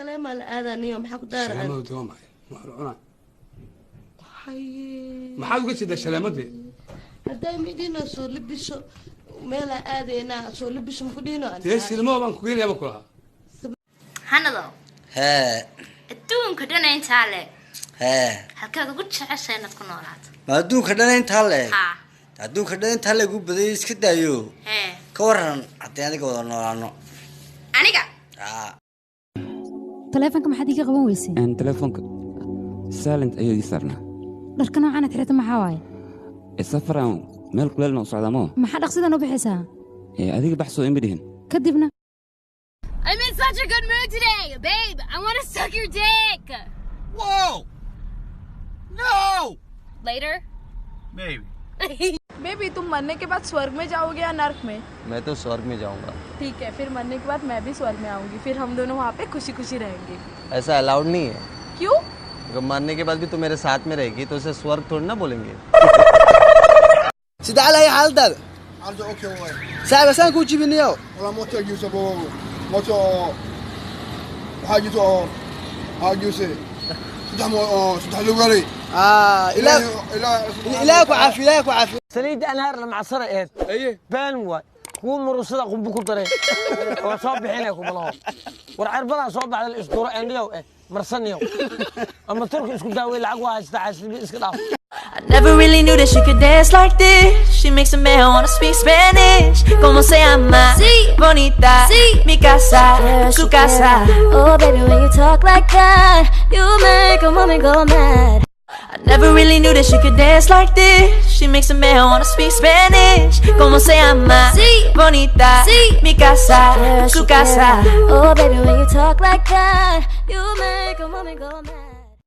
سلامة الآذان يوم حق دار سلامة ودوام معي ما حد قلت ده سلامة دي هداي مدينة سو لبسو ميلا آذينا سو لبسو مكدينو تيس سلمة بانكوين يا بكرها هنادو ها الدون كدنا انت على ها halkaad ugu jeceshay inaad ku noolaato ma adduunka dhan inta le ha adduunka dhan inta le ugu baday iska daayo ka waran hadii adiga wada noolaano aniga taleefanka maxaad iga qaban weysay taleefanka silent ayuu ii saarnaa dharka noocan aad xirata maxaa waaye safaraan meel kuleelna u socdaa moo maxaa dhaqsidan u bixaysaa adiga baxsoo ima dhihin kadibna I'm in such a good mood today, babe. I want to suck your dick. Whoa! No! Later? Maybe. Baby तुम मरने के बाद स्वर्ग में जाओगे या नर्क में? मैं तो स्वर्ग में जाऊंगा। ठीक है, फिर मरने के बाद मैं भी स्वर्ग में आऊंगी, फिर हम दोनों वहाँ पे खुशी खुशी रहेंगे। ऐसा अलाउड नहीं है। क्यों? अगर मरने के बाद भी तू मेरे साथ में रहेगी तो उसे स्वर्ग थोड़ी ना बोलेंगे। sida على حال ده Arjo okay way. saabe san ku jibinayo Wala moto yuso moto hajuto hajuse. Sudah mo sudah lugari. ilaa ku caafi ilaa ku caafi سليد أنهار لما عصر إيه أيه بان واي هو مرصدا قم بكل طريق وصاب حينك وبلاهم والعربنا صوب على الأسطورة عنديو إيه مرسنيو أما ترك إسكو داوي العقوة استعجل إسكلاف I never really knew that she could dance like this. She makes a man wanna speak Spanish. Como se llama? Sí. Bonita. Sí. Mi casa. Su casa. Oh, baby, when you talk like that, you make a woman go mad. I never really knew that she could dance like this. She makes a man wanna speak Spanish. Como se llama? Sí. Bonita. Sí. Mi casa. Su casa. Oh, baby, when you talk like that, you make a woman go mad.